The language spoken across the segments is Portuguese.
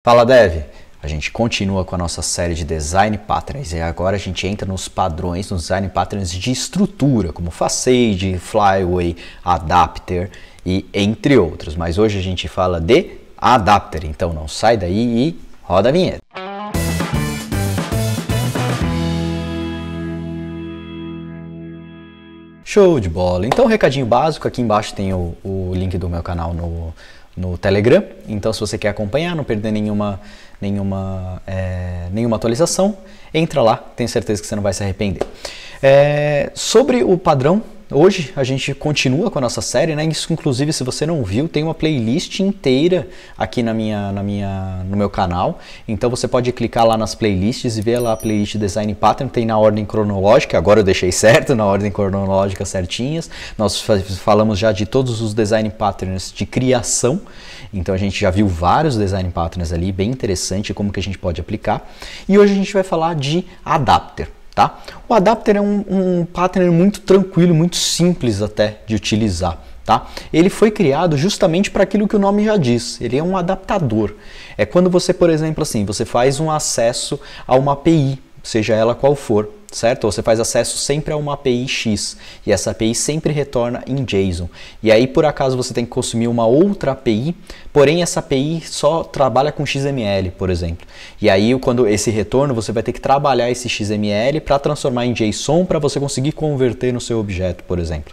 Fala Dev! A gente continua com a nossa série de Design Patterns e agora a gente entra nos padrões, nos Design Patterns de estrutura, como Facade, Flyway, Adapter e entre outros. Mas hoje a gente fala de Adapter, então não sai daí e roda a vinheta. Show de bola! Então, recadinho básico, aqui embaixo tem o link do meu canal no Telegram, então se você quer acompanhar, não perder nenhuma atualização, entra lá, tenho certeza que você não vai se arrepender. Sobre o padrão, hoje a gente continua com a nossa série, né? Isso, inclusive, se você não viu, tem uma playlist inteira aqui no meu canal. Então você pode clicar lá nas playlists e ver lá a playlist Design Pattern, tem na ordem cronológica, agora eu deixei certo, na ordem cronológica certinhas. Nós falamos já de todos os Design Patterns de criação, então a gente já viu vários Design Patterns ali, bem interessante como que a gente pode aplicar. E hoje a gente vai falar de Adapter. Tá? O Adapter é um pattern muito tranquilo, muito simples até de utilizar. Tá? Ele foi criado justamente para aquilo que o nome já diz, ele é um adaptador. É quando você, por exemplo, assim, você faz um acesso a uma API, seja ela qual for, certo? Você faz acesso sempre a uma API X e essa API sempre retorna em JSON. E aí, por acaso, você tem que consumir uma outra API, porém essa API só trabalha com XML, por exemplo. E aí, quando esse retorno, você vai ter que trabalhar esse XML para transformar em JSON para você conseguir converter no seu objeto, por exemplo.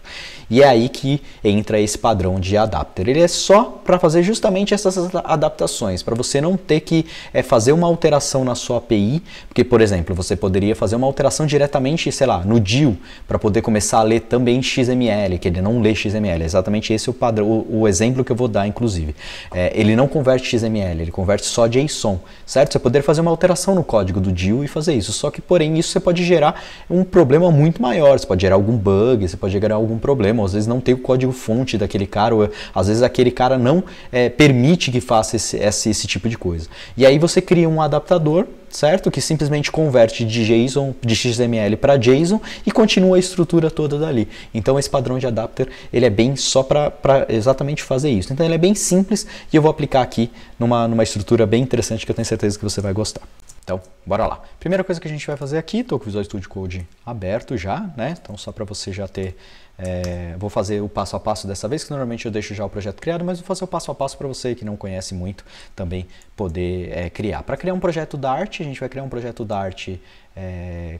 E é aí que entra esse padrão de adapter. Ele é só para fazer justamente essas adaptações, para você não ter que fazer uma alteração na sua API, porque, por exemplo, você poderia fazer uma alteração diretamente, sei lá, no DIU, para poder começar a ler também XML, que ele não lê XML. É exatamente esse o padrão, o exemplo que eu vou dar, inclusive. Ele não converte XML, ele converte só JSON, certo? Você poderia fazer uma alteração no código do DIU e fazer isso, só que, porém, isso você pode gerar um problema muito maior, você pode gerar algum bug, você pode gerar algum problema, às vezes não tem o código fonte daquele cara, ou às vezes aquele cara não permite que faça esse tipo de coisa. E aí você cria um adaptador, certo? Que simplesmente converte de JSON, de XML para JSON e continua a estrutura toda dali. Então esse padrão de adapter, ele é bem só para exatamente fazer isso. Então ele é bem simples e eu vou aplicar aqui numa estrutura bem interessante que eu tenho certeza que você vai gostar. Então, bora lá. Primeira coisa que a gente vai fazer aqui, estou com o Visual Studio Code aberto já, né? Então só para você já ter... vou fazer o passo a passo dessa vez, que normalmente eu deixo já o projeto criado, mas vou fazer o passo a passo para você que não conhece muito também poder criar. Para criar um projeto Dart, a gente vai criar um projeto Dart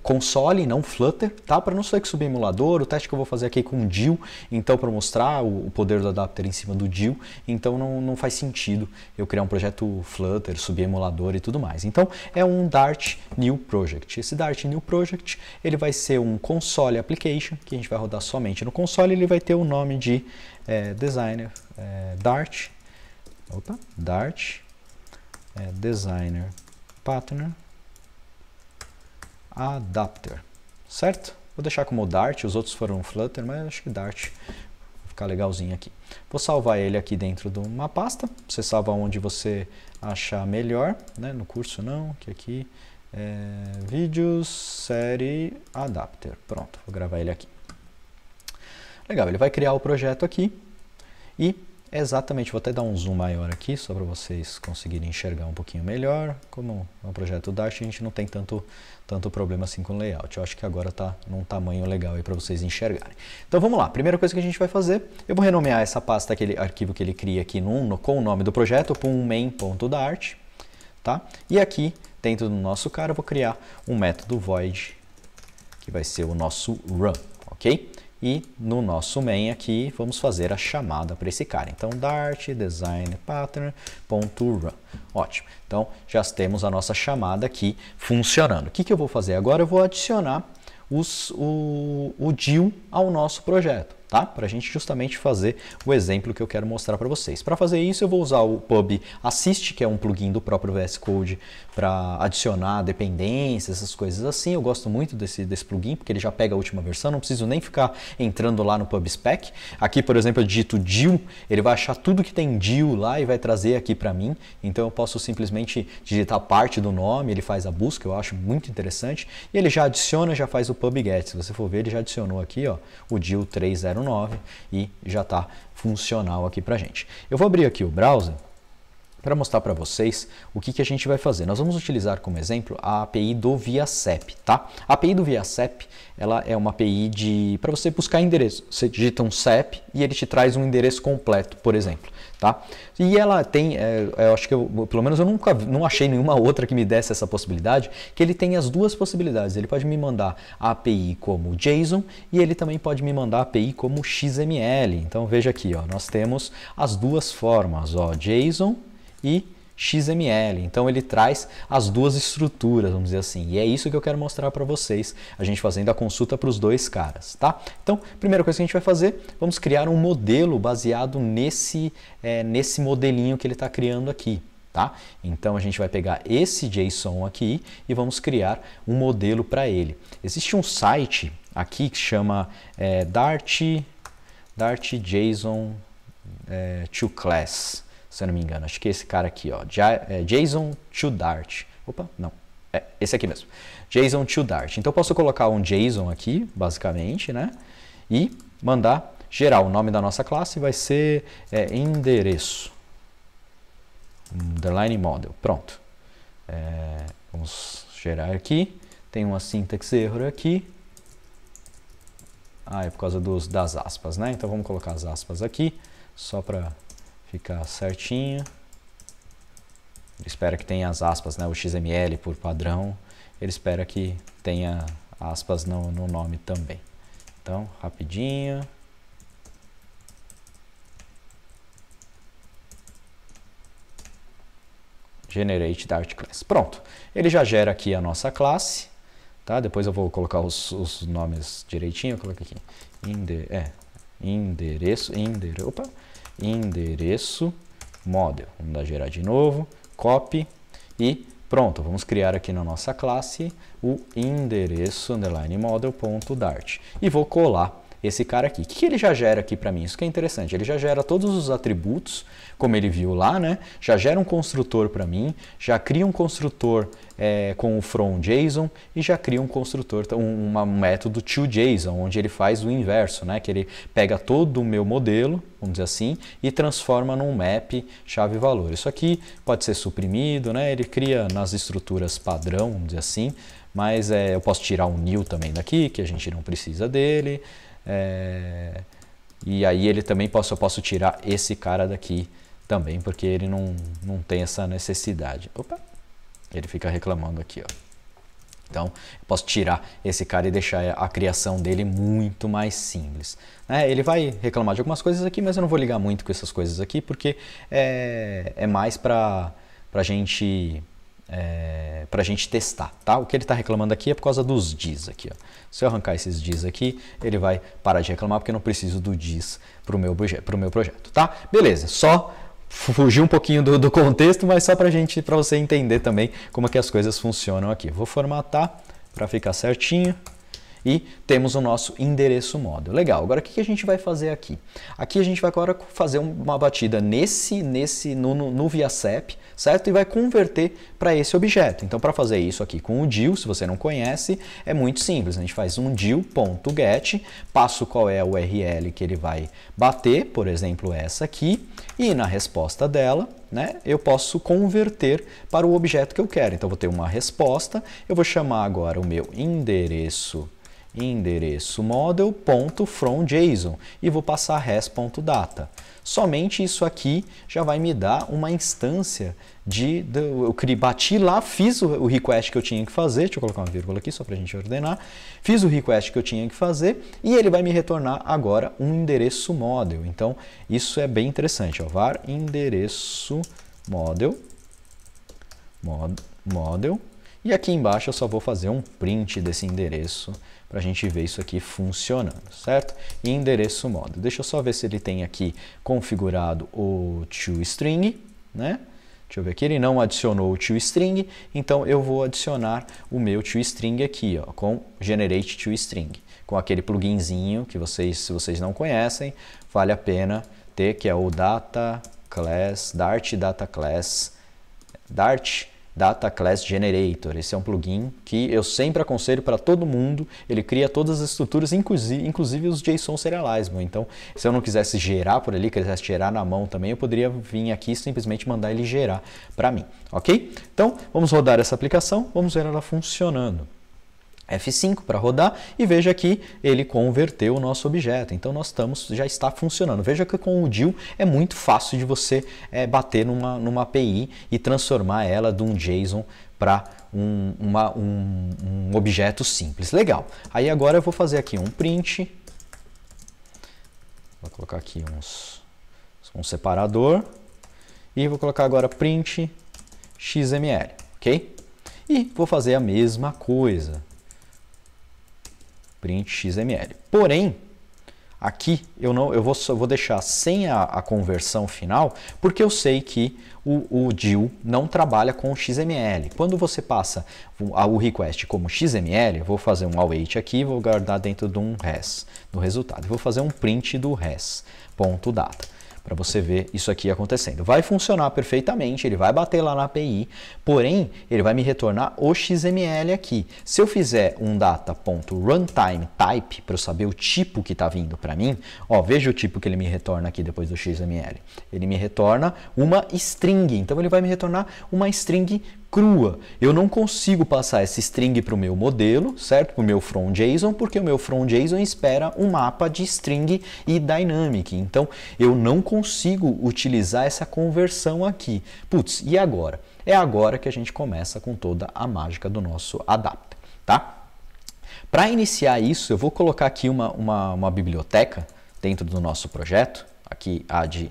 console, não Flutter, tá? Para não ter que subir emulador, o teste que eu vou fazer aqui com o DIU, então para mostrar o poder do adapter em cima do DIU, então não faz sentido eu criar um projeto Flutter, subir emulador e tudo mais. Então é um Dart New Project. Esse Dart New Project, ele vai ser um console application, que a gente vai rodar somente no console, ele vai ter o nome de Designer Dart, Designer Pattern Adapter, certo? Vou deixar como Dart, os outros foram Flutter, mas acho que Dart vai ficar legalzinho aqui. Vou salvar ele aqui dentro de uma pasta, você salva onde você achar melhor, né? No curso não, que aqui vídeos, série, Adapter, pronto, vou gravar ele aqui. Legal, ele vai criar o projeto aqui e exatamente, vou até dar um zoom maior aqui, só para vocês conseguirem enxergar um pouquinho melhor. Como é um projeto Dart, a gente não tem tanto problema assim com o layout. Eu acho que agora está num tamanho legal aí para vocês enxergarem. Então vamos lá, primeira coisa que a gente vai fazer, eu vou renomear essa pasta, aquele arquivo que ele cria aqui com o nome do projeto, com main.dart, tá? E aqui, dentro do nosso cara, eu vou criar um método void, que vai ser o nosso run, ok? E no nosso main aqui, vamos fazer a chamada para esse cara. Então, Dart design pattern.run. Ótimo. Então, já temos a nossa chamada aqui funcionando. O que eu vou fazer agora? Eu vou adicionar o DIU ao nosso projeto, tá? Para a gente justamente fazer o exemplo que eu quero mostrar para vocês. Para fazer isso, eu vou usar o Pub Assist, que é um plugin do próprio VS Code para adicionar dependências, essas coisas assim. Eu gosto muito desse plugin, porque ele já pega a última versão, não preciso nem ficar entrando lá no PubSpec. Aqui, por exemplo, eu digito DIU, ele vai achar tudo que tem DIU lá e vai trazer aqui para mim. Então eu posso simplesmente digitar parte do nome, ele faz a busca, eu acho muito interessante. E ele já adiciona, já faz o PubGet. Se você for ver, ele já adicionou aqui, ó, o DIU 309 e já está funcional aqui para gente. Eu vou abrir aqui o browser para mostrar para vocês o que a gente vai fazer. Nós vamos utilizar como exemplo a API do ViaCep, tá? A API do ViaCep, ela é uma API para você buscar endereço. Você digita um CEP e ele te traz um endereço completo, por exemplo, tá? E ela tem, eu acho que pelo menos eu não achei nenhuma outra que me desse essa possibilidade, que ele tem as duas possibilidades. Ele pode me mandar a API como JSON e ele também pode me mandar a API como XML. Então veja aqui, ó, nós temos as duas formas, ó, JSON e XML, então ele traz as duas estruturas, vamos dizer assim, e é isso que eu quero mostrar para vocês, a gente fazendo a consulta para os dois caras, tá? Então, primeira coisa que a gente vai fazer, vamos criar um modelo baseado nesse modelinho que ele está criando aqui, tá? Então a gente vai pegar esse JSON aqui e vamos criar um modelo para ele. Existe um site aqui que chama Dart JSON to Class, se eu não me engano, acho que é esse cara aqui, ó, JSON to Dart. Opa, não, esse aqui mesmo, JSON to Dart. Então eu posso colocar um JSON aqui, basicamente, né, e mandar gerar o nome da nossa classe, vai ser endereço, underline model, pronto. Vamos gerar aqui, tem uma syntax error aqui, é por causa das aspas, né, então vamos colocar as aspas aqui, só para ficar certinho. Ele espera que tenha as aspas, né, o XML por padrão, ele espera que tenha aspas no nome também. Então, rapidinho. Generate Dart Class. Pronto, ele já gera aqui a nossa classe, tá? Depois eu vou colocar os nomes direitinho, eu coloco aqui. Endereço model, vamos dar gerar de novo, copy e pronto, vamos criar aqui na nossa classe o endereço underline model.dart e vou colar esse cara aqui. O que ele já gera aqui para mim? Isso que é interessante, ele já gera todos os atributos, como ele viu lá, né? Já gera um construtor para mim, já cria um construtor com o from JSON e já cria um construtor, um método toJSON, onde ele faz o inverso, né? Que ele pega todo o meu modelo, vamos dizer assim, e transforma num map chave-valor. Isso aqui pode ser suprimido, né? Ele cria nas estruturas padrão, vamos dizer assim, mas eu posso tirar um new também daqui, que a gente não precisa dele. E aí ele também eu posso tirar esse cara daqui também, porque ele não tem essa necessidade. Opa, ele fica reclamando aqui, ó. Então, eu posso tirar esse cara e deixar a criação dele muito mais simples. Ele vai reclamar de algumas coisas aqui, mas eu não vou ligar muito com essas coisas aqui, porque é mais para a gente testar, tá? O que ele está reclamando aqui é por causa dos diz aqui, ó. Se eu arrancar esses diz aqui, ele vai parar de reclamar porque eu não preciso do diz para o meu projeto, tá? Beleza, só fugir um pouquinho do contexto, mas só para você entender também como é que as coisas funcionam aqui. Vou formatar para ficar certinho. E temos o nosso endereço model. Legal, agora o que a gente vai fazer aqui? Aqui a gente vai agora fazer uma batida no ViaCep, certo? E vai converter para esse objeto. Então, para fazer isso aqui com o DIL, se você não conhece, é muito simples. A gente faz um DIL.get, passo qual é a URL que ele vai bater, por exemplo, essa aqui, e na resposta dela, né, eu posso converter para o objeto que eu quero. Então, vou ter uma resposta, eu vou chamar agora o meu endereço model.fromJSON e vou passar res.data. Somente isso aqui já vai me dar uma instância eu bati lá, fiz o request que eu tinha que fazer, deixa eu colocar uma vírgula aqui só para a gente ordenar, fiz o request que eu tinha que fazer e ele vai me retornar agora um endereço model. Então isso é bem interessante, ó, var endereço model, e aqui embaixo eu só vou fazer um print desse endereço para a gente ver isso aqui funcionando, certo? E endereço model. Deixa eu só ver se ele tem aqui configurado o toString, né? Deixa eu ver aqui, ele não adicionou o toString, então eu vou adicionar o meu toString aqui, ó, com generate toString, com aquele pluginzinho que se vocês não conhecem, vale a pena ter, que é o Dart Data Class, Dart Data Class Generator. Esse é um plugin que eu sempre aconselho para todo mundo. Ele cria todas as estruturas, inclusive os JSON Serializable. Então, se eu não quisesse gerar por ali, quisesse gerar na mão também, eu poderia vir aqui e simplesmente mandar ele gerar para mim, ok? Então, vamos rodar essa aplicação, vamos ver ela funcionando. F5 para rodar e veja que ele converteu o nosso objeto, então já está funcionando. Veja que com o DIL é muito fácil de você bater numa API e transformar ela de um JSON para um objeto simples. Legal. Aí agora eu vou fazer aqui um print, vou colocar aqui um separador e vou colocar agora print XML, ok? E vou fazer a mesma coisa. Print XML. Porém, aqui eu vou deixar sem a conversão final, porque eu sei que o DIL não trabalha com XML. Quando você passa o request como XML, eu vou fazer um await aqui, vou guardar dentro de um res do resultado. Vou fazer um print do res.data. Para você ver isso aqui acontecendo. Vai funcionar perfeitamente, ele vai bater lá na API, porém, ele vai me retornar o XML aqui. Se eu fizer um data.runtime_type, para eu saber o tipo que está vindo para mim, ó, veja o tipo que ele me retorna aqui depois do XML. Ele me retorna uma string, então ele vai me retornar uma string crua. Eu não consigo passar essa string para o meu modelo, certo? Para o meu from JSON, porque o meu from JSON espera um mapa de string e dynamic. Então, eu não consigo utilizar essa conversão aqui. Putz, e agora? É agora que a gente começa com toda a mágica do nosso adapter, tá? Para iniciar isso, eu vou colocar aqui uma biblioteca dentro do nosso projeto, aqui add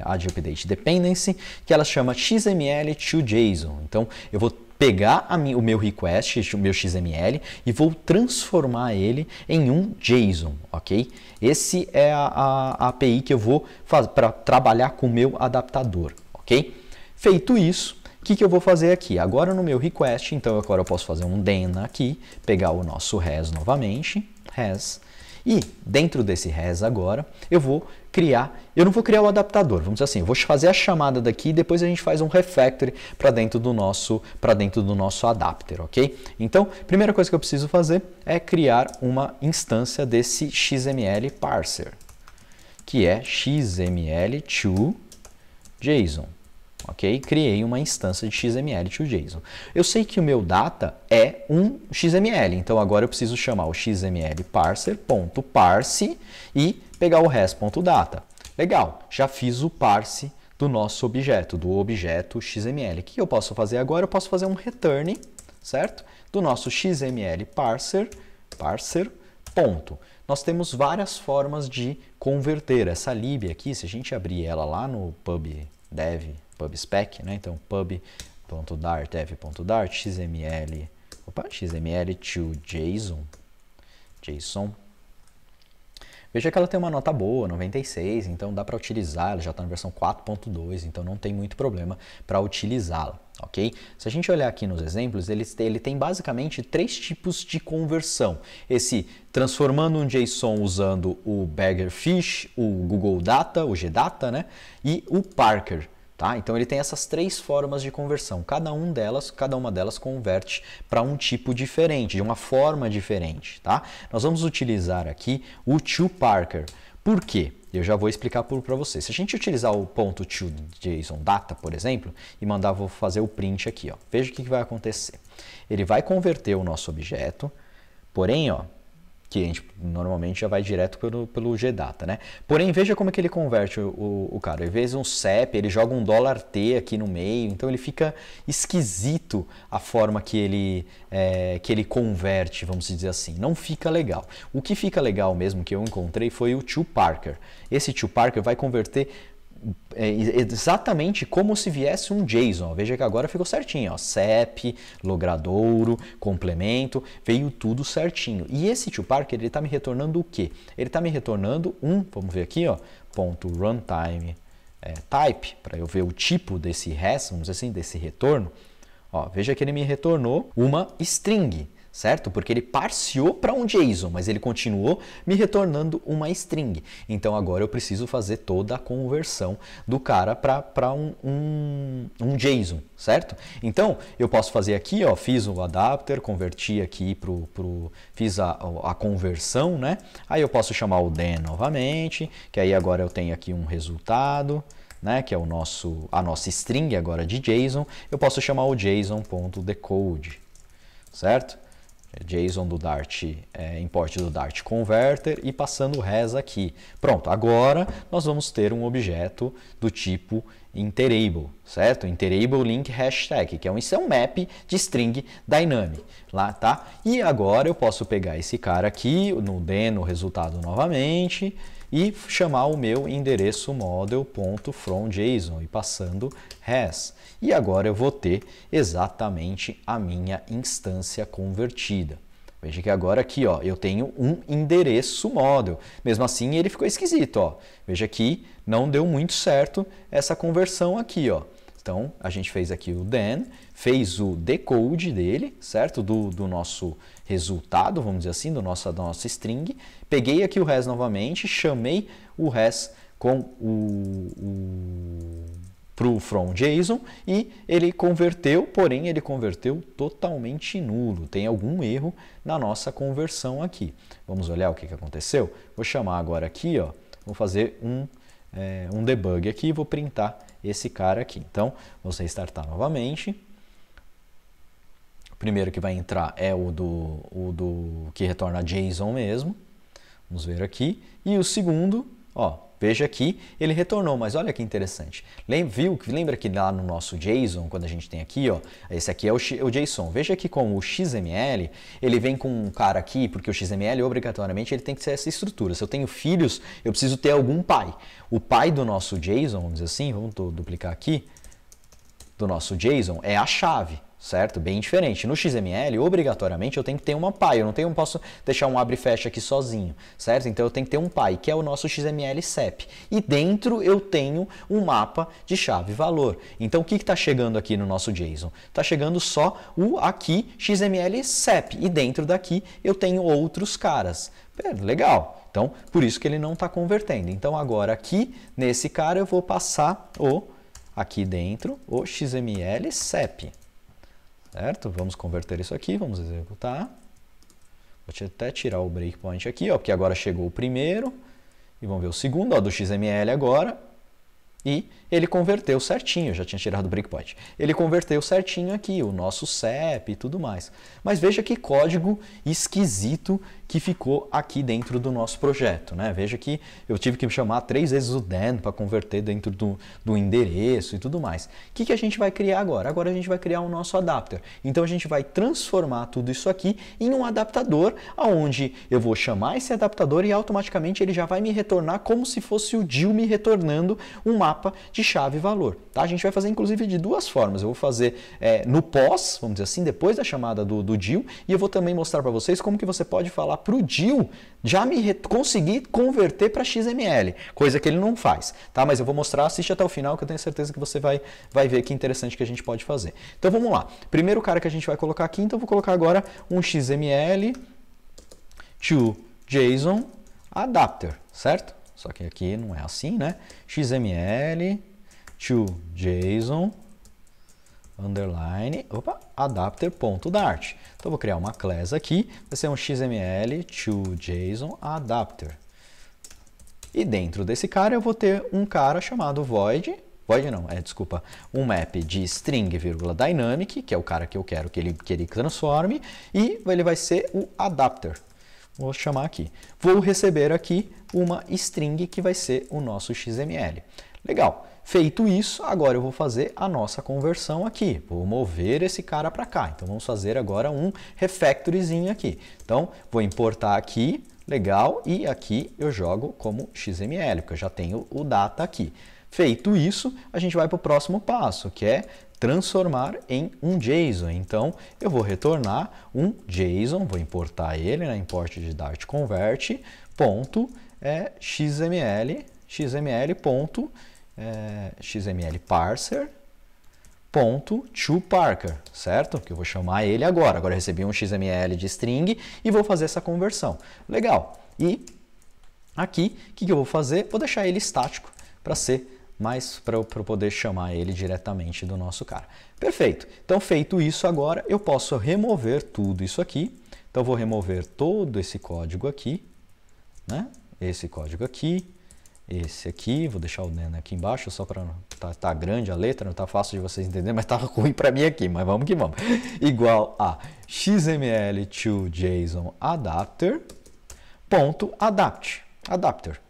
update dependency, que ela chama XML to JSON. Então, eu vou pegar o meu request, o meu XML, e vou transformar ele em um JSON, ok? Esse é a API que eu vou fazer para trabalhar com o meu adaptador, ok? Feito isso, o que eu vou fazer aqui? Agora no meu request, então agora eu posso fazer um den aqui, pegar o nosso res novamente, res, e dentro desse res agora, eu não vou criar o adaptador, vamos dizer assim, eu vou fazer a chamada daqui e depois a gente faz um refactoring para dentro do nosso adapter, ok? Então, primeira coisa que eu preciso fazer é criar uma instância desse XML parser, que é XML to JSON. Ok? Criei uma instância de XML to JSON. Eu sei que o meu data é um XML, então agora eu preciso chamar o XML parser.parse e pegar o res.data. Legal, já fiz o parse do nosso objeto, do objeto XML. O que eu posso fazer agora? Eu posso fazer um return, certo? Do nosso XML parser, ponto. Nós temos várias formas de converter essa lib aqui, se a gente abrir ela lá no pubspec, né? Então pub.dart xml to JSON. Veja que ela tem uma nota boa, 96, então dá para utilizar, ela já está na versão 4.2, então não tem muito problema para utilizá-la, ok? Se a gente olhar aqui nos exemplos, ele tem basicamente 3 tipos de conversão. Esse transformando um JSON usando o Baggerfish, o Google Data, o GData, né? E o Parker. Tá? Então ele tem essas 3 formas de conversão, cada uma delas converte para um tipo diferente, de uma forma diferente. Tá? Nós vamos utilizar aqui o toParker. Por quê? Eu já vou explicar para você. Se a gente utilizar o .toJSONData, por exemplo, e vou fazer o print aqui, ó, veja o que vai acontecer. Ele vai converter o nosso objeto, porém, ó, que a gente normalmente já vai direto pelo GData, né? Porém, veja como é que ele converte o cara. Em vez de um CEP, ele joga um $T aqui no meio, então ele fica esquisito a forma que ele converte, vamos dizer assim. Não fica legal. O que fica legal mesmo que eu encontrei foi o toParker. Esse toParker vai converter exatamente como se viesse um JSON. Veja que agora ficou certinho, ó. CEP, logradouro, complemento, veio tudo certinho. E esse toParker, ele está me retornando o quê? Ele está me retornando vamos ver aqui, ó, .runtime type, para eu ver o tipo desse res, vamos dizer assim, desse retorno. Ó, veja que ele me retornou uma string, certo? Porque ele parseou para um JSON, mas ele continuou me retornando uma string. Então agora eu preciso fazer toda a conversão do cara para um JSON, certo? Então eu posso fazer aqui, ó, fiz o adapter, converti aqui fiz a conversão, né? Aí eu posso chamar o then novamente, que aí agora eu tenho aqui um resultado, né, que é a nossa string agora de JSON. Eu posso chamar o JSON.decode, certo? JSON do Dart, import do Dart converter e passando o res aqui. Pronto, agora nós vamos ter um objeto do tipo interable, certo? Interable link hashtag, que isso é um map de string dynamic, lá, tá? E agora eu posso pegar esse cara aqui, no resultado novamente, e chamar o meu endereço model.fromJSON e passando res. E agora eu vou ter exatamente a minha instância convertida. Veja que agora aqui, ó, eu tenho um endereço model. Mesmo assim, ele ficou esquisito, ó. Veja que não deu muito certo essa conversão aqui, ó. Então, a gente fez aqui o then, fez o decode dele, certo? Do nosso resultado, vamos dizer assim, da nossa string. Peguei aqui o res novamente, chamei o res com pro from JSON e ele converteu, porém ele converteu totalmente nulo. Tem algum erro na nossa conversão aqui. Vamos olhar o que aconteceu? Vou chamar agora aqui, ó, vou fazer um debug aqui e vou printar esse cara aqui. Então, vou restartar novamente. O primeiro que vai entrar é o do que retorna JSON mesmo. Vamos ver aqui. E o segundo, ó, veja aqui, ele retornou, mas olha que interessante. Lembra que lá no nosso JSON, quando a gente tem aqui, ó, esse aqui é o JSON. Veja que como o XML, ele vem com um cara aqui, porque o XML, obrigatoriamente, ele tem que ser essa estrutura. Se eu tenho filhos, eu preciso ter algum pai. O pai do nosso JSON, vamos dizer assim, vamos duplicar aqui, do nosso JSON, é a chave. Certo? Bem diferente. No XML, obrigatoriamente, eu tenho que ter uma pai. Eu não posso deixar um abre e fecha aqui sozinho, certo? Então, eu tenho que ter um pai, que é o nosso XML SEP. E dentro eu tenho um mapa de chave-valor. Então, o que está chegando aqui no nosso JSON? Está chegando só o aqui XML SEP. E dentro daqui eu tenho outros caras. Legal. Então, por isso que ele não está convertendo. Então, agora aqui, nesse cara, eu vou passar aqui dentro o XML SEP. Certo? Vamos converter isso aqui, vamos executar. Vou até tirar o breakpoint aqui, ó, porque agora chegou o primeiro. E vamos ver o segundo, ó, do XML agora. E ele converteu certinho, eu já tinha tirado o breakpoint. Ele converteu certinho aqui, o nosso CEP e tudo mais. Mas veja que código esquisito que ficou aqui dentro do nosso projeto, né? Veja que eu tive que chamar 3 vezes o then para converter dentro do endereço e tudo mais. O que a gente vai criar agora? Agora a gente vai criar o nosso adapter. Então a gente vai transformar tudo isso aqui em um adaptador, onde eu vou chamar esse adaptador e automaticamente ele já vai me retornar como se fosse o DIL me retornando um mapa de chave-valor. Tá? A gente vai fazer inclusive de duas formas. Eu vou fazer no pós, vamos dizer assim, depois da chamada do DIL, e eu vou também mostrar para vocês como que você pode falar para o DIL já conseguir converter para XML, coisa que ele não faz. Tá? Mas eu vou mostrar, assiste até o final que eu tenho certeza que você vai ver que interessante que a gente pode fazer. Então vamos lá. Primeiro cara que a gente vai colocar aqui, então eu vou colocar agora um XML to JSON adapter, certo? Só que aqui não é assim, né? XML to JSON underline adapter.dart. Então eu vou criar uma class aqui, vai ser um XML to JSON adapter. E dentro desse cara eu vou ter um cara chamado um map de string, dynamic, que é o cara que eu quero que ele transforme, e ele vai ser o adapter. Vou chamar aqui. Vou receber aqui uma string que vai ser o nosso XML. Legal. Feito isso, agora eu vou fazer a nossa conversão aqui. Vou mover esse cara para cá. Então vamos fazer agora um refactoryzinho aqui. Então vou importar aqui, legal, e aqui eu jogo como XML, porque eu já tenho o data aqui. Feito isso, a gente vai para o próximo passo, que é transformar em um JSON. Então, eu vou retornar um JSON, vou importar ele na import de Dart convert, XML parser, ponto toParker, certo? Que eu vou chamar ele agora. Agora eu recebi um XML de string e vou fazer essa conversão. Legal. E aqui, o que eu vou fazer? Vou deixar ele estático para ser mais para eu poder chamar ele diretamente do nosso cara. Perfeito. Então, feito isso agora, eu posso remover tudo isso aqui. Então, eu vou remover todo esse código aqui, né? Esse código aqui, esse aqui, vou deixar o nano aqui embaixo só para tá grande a letra, não tá fácil de vocês entenderem, mas tá ruim para mim aqui, mas vamos que vamos. Igual a XML to JSON adapter ponto adapter,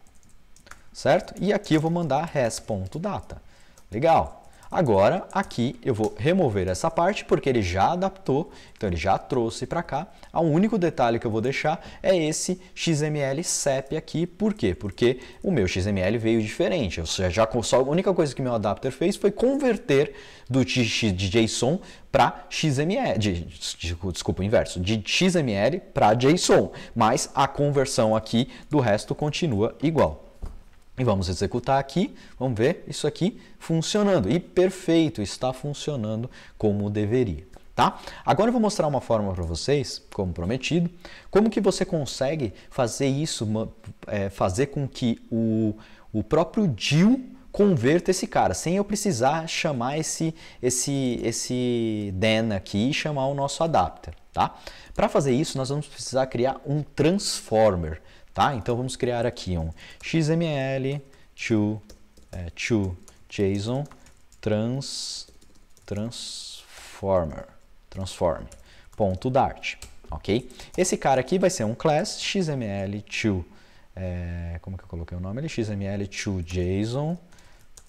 certo? E aqui eu vou mandar res.data. Legal. Agora, aqui eu vou remover essa parte, porque ele já adaptou, então ele já trouxe para cá. O único detalhe que eu vou deixar é esse XML SEP aqui. Por quê? Porque o meu XML veio diferente. Ou seja, só a única coisa que meu adapter fez foi converter de JSON para XML, desculpa, o inverso, de XML para JSON, mas a conversão aqui do resto continua igual. E vamos executar aqui, vamos ver isso aqui funcionando. E perfeito, está funcionando como deveria, tá? Agora eu vou mostrar uma forma para vocês, como prometido, como que você consegue fazer isso, fazer com que o próprio DIU converta esse cara, sem eu precisar chamar esse den aqui e chamar o nosso adapter, tá? Para fazer isso, nós vamos precisar criar um transformer. Tá? Então vamos criar aqui um XML to JSON transform.dart, ok? Esse cara aqui vai ser um class XML to como que eu coloquei o nome ali? XML to JSON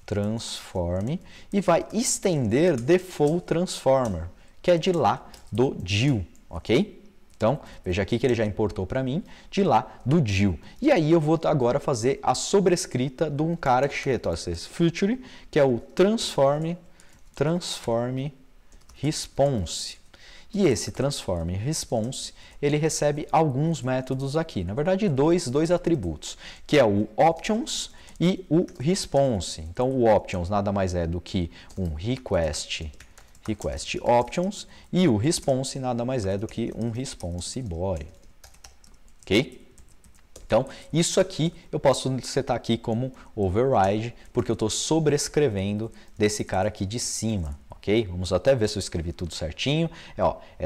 transform e vai estender default transformer, que é de lá do DIU, ok? Então, veja aqui que ele já importou para mim de lá do DIU. E aí eu vou agora fazer a sobrescrita de um cara que retorna esse feature, que é o transform response. E esse transform response, ele recebe alguns métodos aqui. Na verdade, dois atributos, que é o options e o response. Então, o options nada mais é do que um request options e o response nada mais é do que um response body, ok? Então, isso aqui eu posso setar aqui como override, porque eu estou sobrescrevendo desse cara aqui de cima, ok? Vamos até ver se eu escrevi tudo certinho.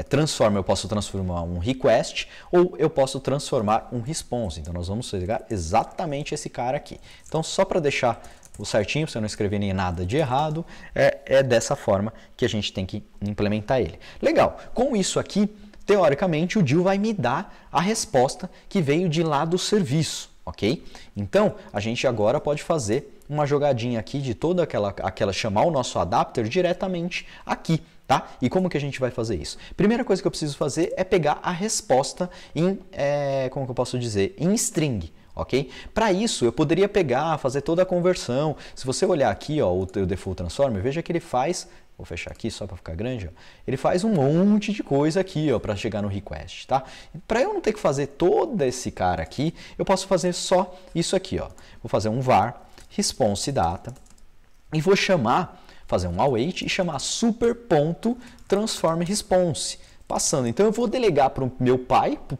Transform, eu posso transformar um request ou eu posso transformar um response. Então, nós vamos pegar exatamente esse cara aqui. Então, só para deixar o certinho, para você não escrever nem nada de errado, é dessa forma que a gente tem que implementar ele. Legal, com isso aqui, teoricamente, o DIU vai me dar a resposta que veio de lá do serviço, ok? Então, a gente agora pode fazer uma jogadinha aqui de toda aquela chamar o nosso adapter diretamente aqui, tá? E como que a gente vai fazer isso? Primeira coisa que eu preciso fazer é pegar a resposta em, como que eu posso dizer, em string. Ok? Para isso, eu poderia pegar, fazer toda a conversão. Se você olhar aqui, ó, o default transformer, veja que ele faz, vou fechar aqui só para ficar grande, ó, ele faz um monte de coisa aqui, ó, para chegar no request, tá? Para eu não ter que fazer todo esse cara aqui, eu posso fazer só isso aqui, ó. Vou fazer um var response data e vou fazer um await e chamar super.transform response. Passando, então eu vou delegar para o meu pai, pro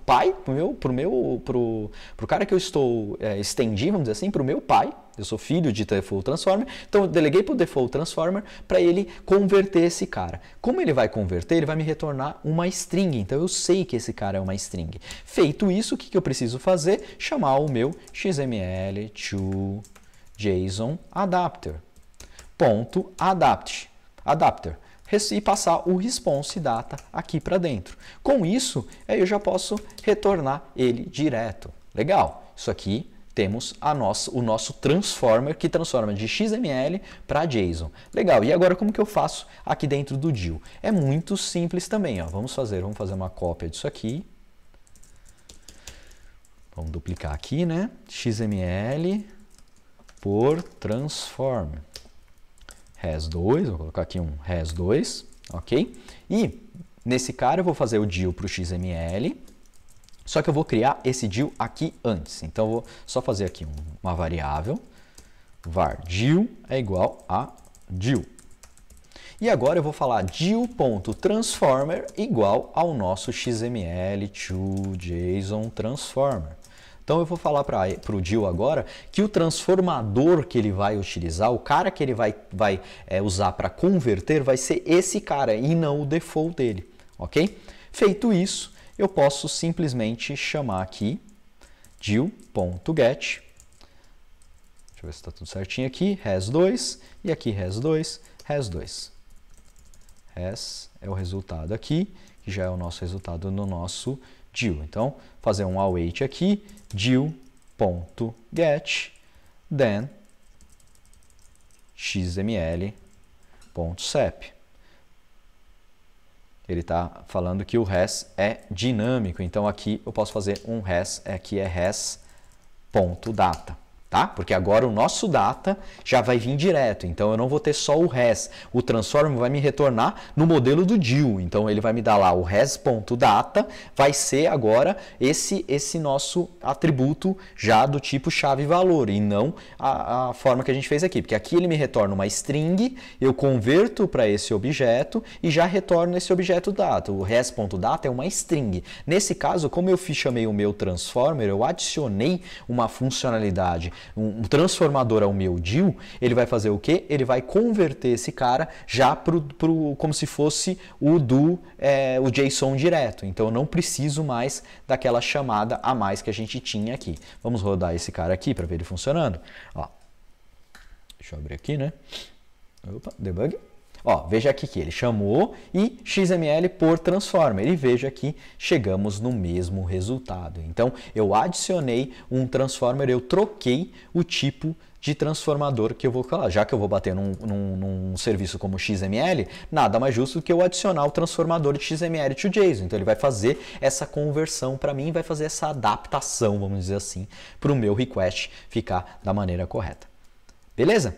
cara que eu estou estendi, vamos dizer assim, para o meu pai. Eu sou filho de default transformer, então eu deleguei para o default transformer para ele converter esse cara. Como ele vai converter, ele vai me retornar uma string, então eu sei que esse cara é uma string. Feito isso, o que eu preciso fazer? Chamar o meu XML to JSON adapter e passar o response data aqui para dentro. Com isso, eu já posso retornar ele direto. Legal, isso aqui temos o nosso transformer que transforma de XML para JSON. Legal, e agora como que eu faço aqui dentro do DIU? É muito simples também, ó. Vamos fazer uma cópia disso aqui. Vamos duplicar aqui, né? XML por transform. res2, vou colocar aqui um res2, ok? E nesse cara eu vou fazer o DIU para o XML, só que eu vou criar esse DIU aqui antes. Então eu vou só fazer aqui uma variável, var DIU é igual a DIU. E agora eu vou falar DIU.transformer igual ao nosso XML to JSON transformer. Então eu vou falar para o DIU agora que o transformador que ele vai utilizar, o cara que ele vai usar para converter, vai ser esse cara e não o default dele, ok? Feito isso, eu posso simplesmente chamar aqui DIU.get. Deixa eu ver se está tudo certinho aqui, res2, e aqui res2, res2. Res é o resultado aqui, que já é o nosso resultado no nosso DIU. Então, fazer um await aqui, DIU.get, then xml.sep. Ele está falando que o res é dinâmico, então aqui eu posso fazer um res, aqui é res.data. Tá? Porque agora o nosso data já vai vir direto, então eu não vou ter só o res. O transform vai me retornar no modelo do DIU, então ele vai me dar lá o res.data, vai ser agora esse nosso atributo já do tipo chave-valor e não a forma que a gente fez aqui, porque aqui ele me retorna uma string, eu converto para esse objeto e já retorno esse objeto data. O res.data é uma string. Nesse caso, como eu chamei o meu transformer, eu adicionei uma funcionalidade, um transformador ao meu DIU, ele vai fazer o quê? Ele vai converter esse cara já como se fosse o JSON direto. Então eu não preciso mais daquela chamada a mais que a gente tinha aqui. Vamos rodar esse cara aqui para ver ele funcionando. Ó, deixa eu abrir aqui, né? Opa, debug. Ó, veja aqui que ele chamou e XML por transformer. E veja aqui, chegamos no mesmo resultado. Então, eu adicionei um transformer, eu troquei o tipo de transformador que eu vou falar. Já que eu vou bater num serviço como XML, nada mais justo do que eu adicionar o transformador de XML to JSON. Então, ele vai fazer essa conversão para mim, vai fazer essa adaptação, vamos dizer assim, para o meu request ficar da maneira correta. Beleza?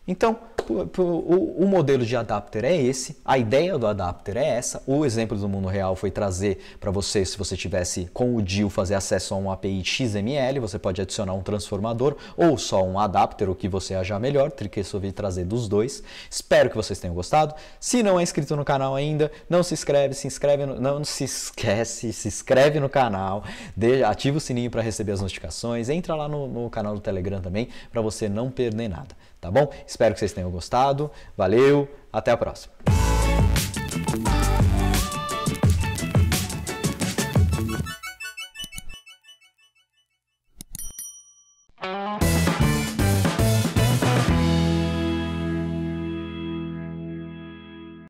Então, o modelo de adapter é esse, a ideia do adapter é essa, o exemplo do mundo real foi trazer para você, se você tivesse com o DIU fazer acesso a uma API XML, você pode adicionar um transformador ou só um adapter, o que você achar melhor, resolvi trazer dos dois. Espero que vocês tenham gostado. Se não é inscrito no canal ainda, não se inscreve, não se esquece, se inscreve no canal, ativa o sininho para receber as notificações, entra lá no canal do Telegram também para você não perder nada, tá bom? Espero que vocês tenham gostado. Valeu, até a próxima.